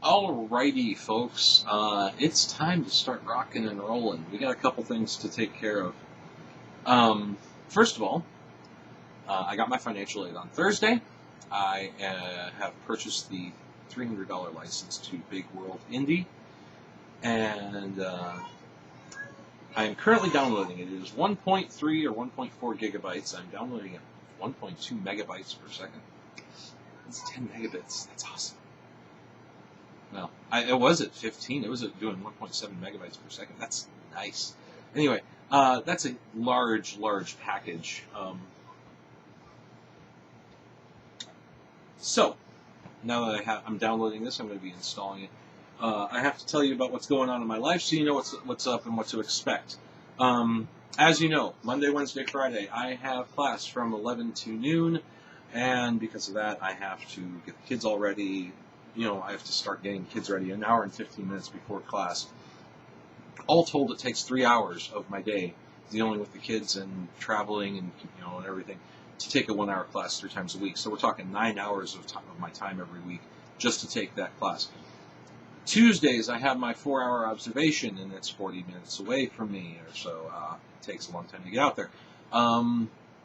Alrighty, folks. It's time to start rocking and rolling. We got a couple things to take care of. First of all, I got my financial aid on Thursday. I have purchased the $300 license to Big World Indie, and I am currently downloading it. It is 1.3 or 1.4 gigabytes. I'm downloading it 1.2 megabytes per second. That's 10 megabits. That's awesome. Well, it was at 15. It was doing 1.7 megabytes per second. That's nice. Anyway, that's a large package. So, now that I'm downloading this, I'm going to be installing it. I have to tell you about what's going on in my life so you know what's up and what to expect. As you know, Monday, Wednesday, Friday, I have class from 11 to noon, and because of that, I have to get the kids all ready. I have to start getting kids ready an hour and 15 minutes before class. All told, it takes 3 hours of my day dealing with the kids and traveling and and everything to take a 1 hour class 3 times a week. So we're talking 9 hours of my time every week just to take that class. Tuesdays, I have my 4 hour observation, and it's 40 minutes away from me, or so. It takes a long time to get out there.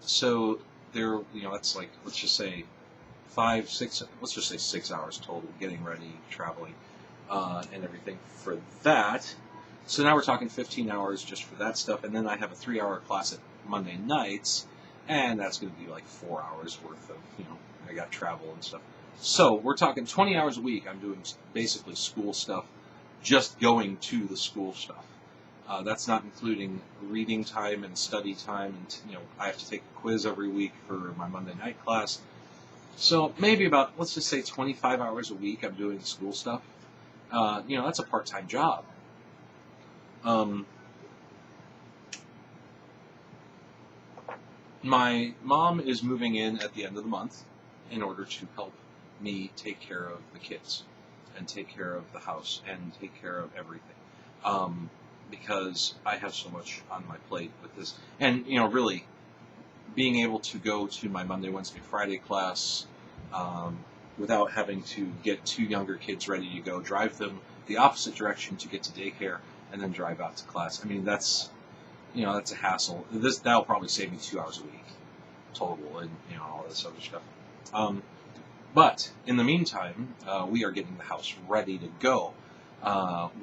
So there, that's like, let's just say 6 hours total getting ready, traveling, and everything for that. So now we're talking 15 hours just for that stuff, and then I have a 3 hour class at Monday nights, and that's going to be like 4 hours worth of, I got travel and stuff. So we're talking 20 hours a week. I'm doing basically school stuff, just going to the school stuff. That's not including reading time and study time, and I have to take a quiz every week for my Monday night class. So maybe about, let's just say 25 hours a week I'm doing school stuff. That's a part-time job. My mom is moving in at the end of the month in order to help me take care of the kids and take care of the house and take care of everything. Because I have so much on my plate with this. And, really, being able to go to my Monday, Wednesday, Friday class without having to get 2 younger kids ready to go, drive them the opposite direction to get to daycare, and then drive out to class. I mean, that's a hassle. That'll probably save me 2 hours a week total, and all this other stuff. But in the meantime, we are getting the house ready to go.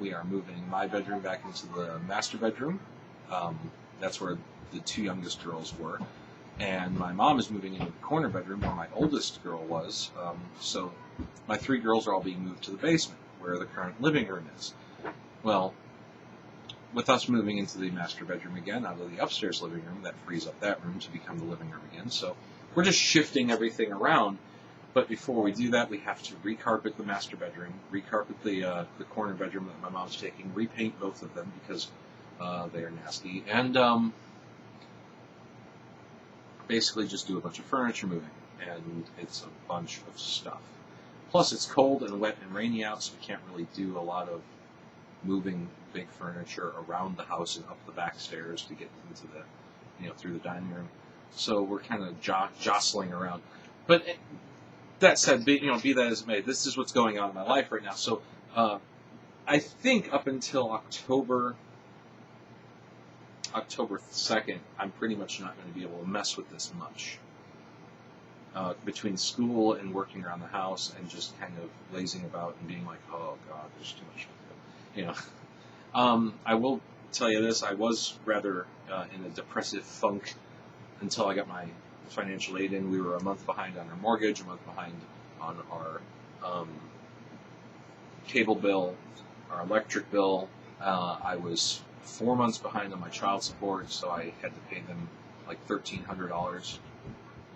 We are moving my bedroom back into the master bedroom. That's where the 2 youngest girls were. And my mom is moving into the corner bedroom where my oldest girl was. So my 3 girls are all being moved to the basement where the current living room is. Well, with us moving into the master bedroom again out of the upstairs living room, that frees up that room to become the living room again. So we're just shifting everything around. But before we do that, we have to recarpet the master bedroom, recarpet the corner bedroom that my mom's taking, repaint both of them because they are nasty, and basically just do a bunch of furniture moving. And it's a bunch of stuff. Plus, it's cold and wet and rainy out, so we can't really do a lot of moving big furniture around the house and up the back stairs to get into the, through the dining room. So we're kind of jostling around. But that said, be that as it may, this is what's going on in my life right now. So I think up until October 2nd, I'm pretty much not going to be able to mess with this much. Between school and working around the house and just kind of lazing about and being like, oh God, there's too much to do. I will tell you this, I was rather in a depressive funk until I got my financial aid in. We were a month behind on our mortgage, a month behind on our cable bill, our electric bill. I was 4 months behind on my child support, so I had to pay them like $1,300,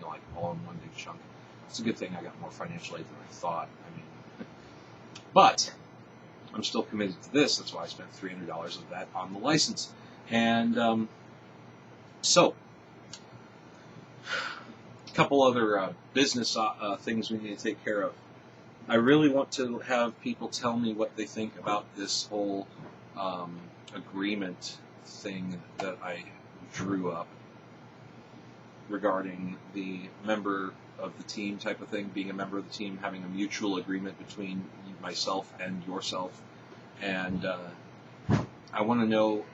like all in one big chunk. It's a good thing I got more financial aid than I thought. But I'm still committed to this. That's why I spent $300 of that on the license. And so, a couple other business things we need to take care of. I really want to have people tell me what they think about this whole agreement thing that I drew up regarding the member of the team type of thing, being a member of the team, having a mutual agreement between myself and yourself. And I want to know,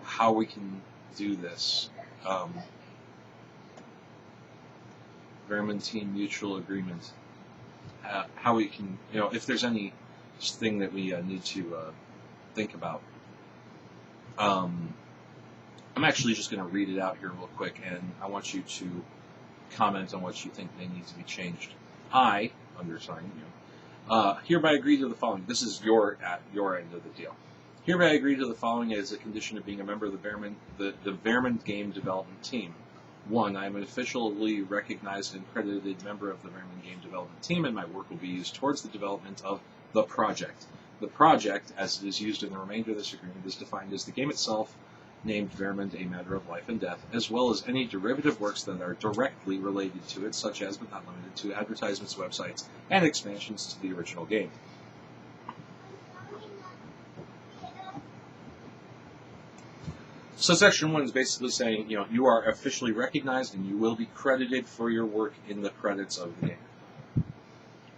how we can do this. Vehrman team mutual agreement. How we can, if there's any thing that we need to think about. I'm actually just going to read it out here real quick, and I want you to comment on what you think may need to be changed. I, undersigned, hereby agree to the following. This is your end of the deal. Hereby agree to the following as a condition of being a member of the Vehrman Game Development Team. 1. I am an officially recognized and accredited member of the Vehrman Game Development Team, and my work will be used towards the development of the project. The project, as it is used in the remainder of this agreement, is defined as the game itself, named Vehrman, A Matter of Life and Death, as well as any derivative works that are directly related to it, such as, but not limited to, advertisements, websites, and expansions to the original game. So Section 1 is basically saying, you are officially recognized and you will be credited for your work in the credits of the game.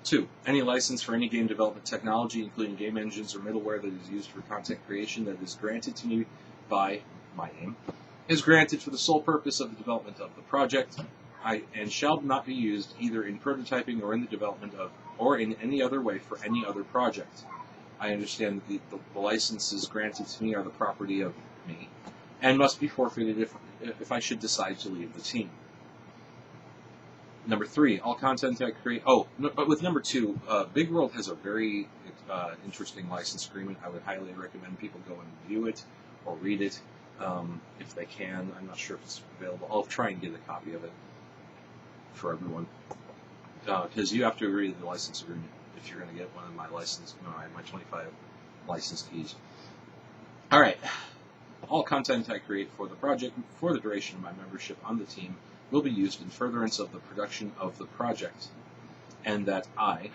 2. Any license for any game development technology, including game engines or middleware that is used for content creation that is granted to me by my name, is granted for the sole purpose of the development of the project, and shall not be used either in prototyping or in the development of, or in any other way for any other project. I understand that the licenses granted to me are the property of me, and must be forfeited if I should decide to leave the team. Number 3, all content I create. But with number 2, Big World has a very interesting license agreement. I would highly recommend people go and view it or read it if they can. I'm not sure if it's available. I'll try and get a copy of it for everyone, because you have to agree to the license agreement if you're going to get one of my my 25 license keys. All right. All content I create for the project for the duration of my membership on the team will be used in furtherance of the production of the project, and that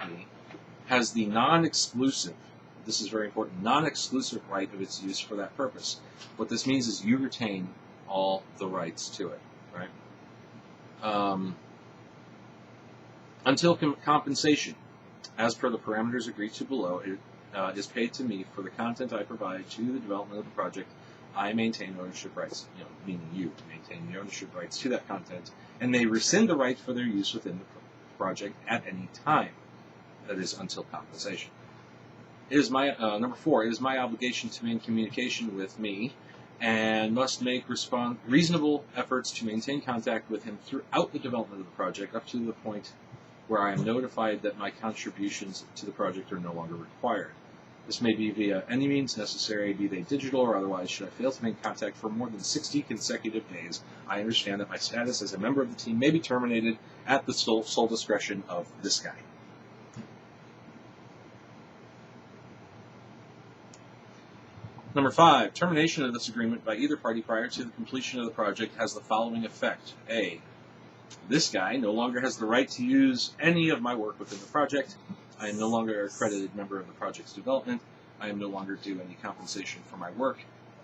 me, has the non-exclusive, this is very important, non-exclusive right of its use for that purpose. What this means is you retain all the rights to it, right? Until compensation, as per the parameters agreed to below, is paid to me for the content I provide to the development of the project, I maintain ownership rights, meaning you maintain the ownership rights to that content, and may rescind the right for their use within the project at any time. That is, until compensation. It is my number 4. It is my obligation to maintain communication with me, and must make reasonable efforts to maintain contact with him throughout the development of the project, up to the point where I am notified that my contributions to the project are no longer required. This may be via any means necessary, be they digital or otherwise. Should I fail to make contact for more than 60 consecutive days, I understand that my status as a member of the team may be terminated at the sole discretion of this guy. Number 5, termination of this agreement by either party prior to the completion of the project has the following effect. A, this guy no longer has the right to use any of my work within the project. I am no longer a accredited member of the project's development. I am no longer due any compensation for my work,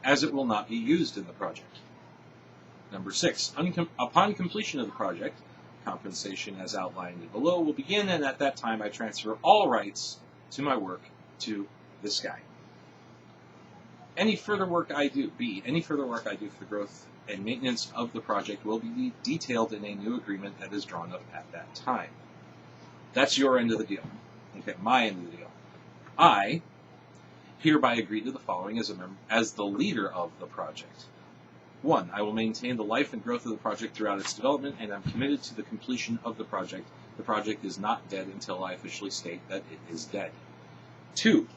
as it will not be used in the project. Number 6, upon completion of the project, compensation as outlined below will begin, and at that time I transfer all rights to my work to this guy. Any further work I do for the growth and maintenance of the project will be detailed in a new agreement that is drawn up at that time. That's your end of the deal. Okay, my end of the deal. I hereby agree to the following as the leader of the project. 1, I will maintain the life and growth of the project throughout its development, and I'm committed to the completion of the project. The project is not dead until I officially state that it is dead. 2,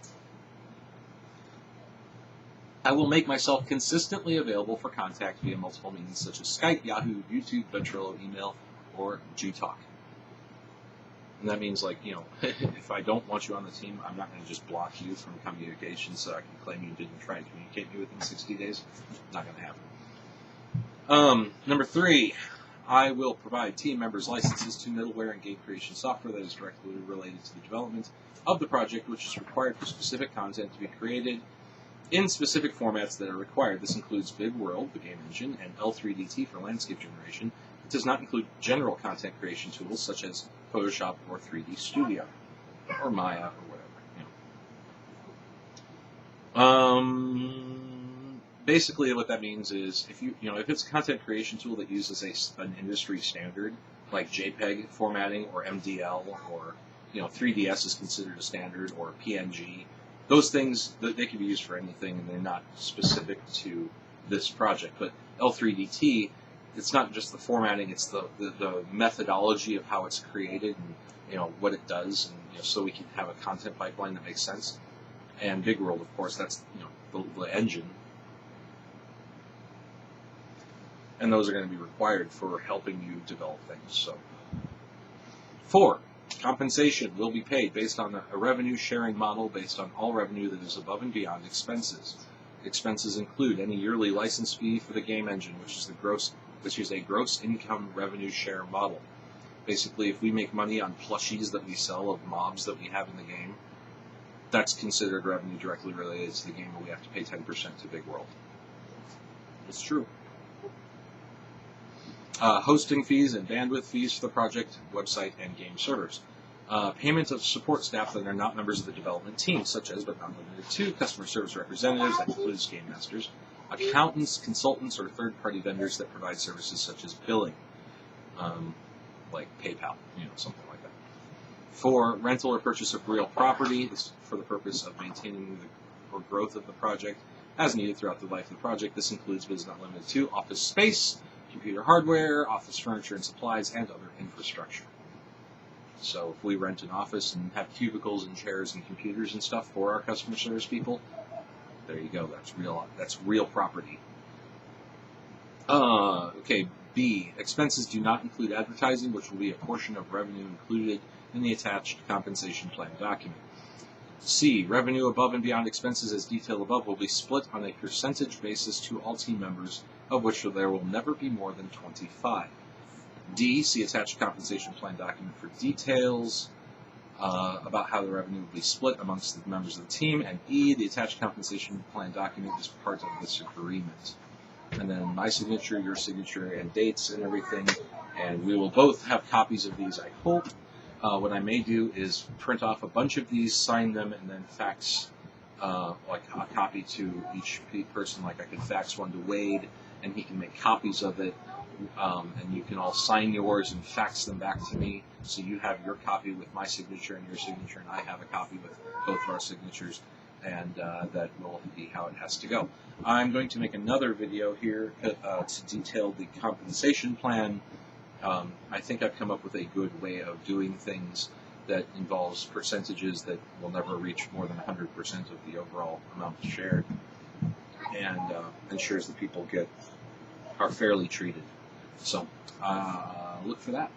I will make myself consistently available for contact via multiple means such as Skype, Yahoo, YouTube, Ventrilo, email, or Gtalk. And that means, if I don't want you on the team, I'm not going to just block you from communication so I can claim you didn't try and communicate me within 60 days. Not going to happen. Number 3, I will provide team members licenses to middleware and game creation software that is directly related to the development of the project, which is required for specific content to be created in specific formats that are required. This includes Big World, the game engine, and L3DT for landscape generation, does not include general content creation tools such as Photoshop or 3D Studio or Maya or whatever. Basically, what that means is if it's a content creation tool that uses an industry standard like JPEG formatting or MDL or 3DS is considered a standard or PNG, those things they can be used for anything and they're not specific to this project. But L3DT, it's not just the formatting; it's the methodology of how it's created and what it does, and so we can have a content pipeline that makes sense. And Big World, of course, that's the engine. And those are going to be required for helping you develop things. So, 4, compensation will be paid based on a revenue sharing model based on all revenue that is above and beyond expenses. Expenses include any yearly license fee for the game engine, which is a gross income revenue share model. Basically, if we make money on plushies that we sell of mobs that we have in the game, that's considered revenue directly related to the game, and we have to pay 10% to Big World. It's true. Hosting fees and bandwidth fees for the project, website, and game servers. Payment of support staff that are not members of the development team, such as, but not limited to, customer service representatives, that includes game masters, accountants, consultants, or third-party vendors that provide services such as billing, like PayPal, something like that. For rental or purchase of real property, this is for the purpose of maintaining or growth of the project as needed throughout the life of the project. This includes, but is not limited to, office space, computer hardware, office furniture and supplies, and other infrastructure. So if we rent an office and have cubicles and chairs and computers and stuff for our customer service people, there you go. That's real property. Okay, B. Expenses do not include advertising, which will be a portion of revenue included in the attached compensation plan document. C. Revenue above and beyond expenses as detailed above will be split on a percentage basis to all team members, of which there will never be more than 25. D. See attached compensation plan document for details about how the revenue will be split amongst the members of the team. And E. The attached compensation plan document is part of this agreement. And then my signature, your signature, and dates and everything. And we will both have copies of these, I hope. What I may do is print off a bunch of these, sign them, and then fax like a copy to each person. Like I could fax one to Wade, and he can make copies of it, and you can all sign yours and fax them back to me. So you have your copy with my signature and your signature, and I have a copy with both of our signatures, and that will be how it has to go. I'm going to make another video here to detail the compensation plan. I think I've come up with a good way of doing things that involves percentages that will never reach more than 100% of the overall amount shared, and ensures that people are fairly treated. So look for that.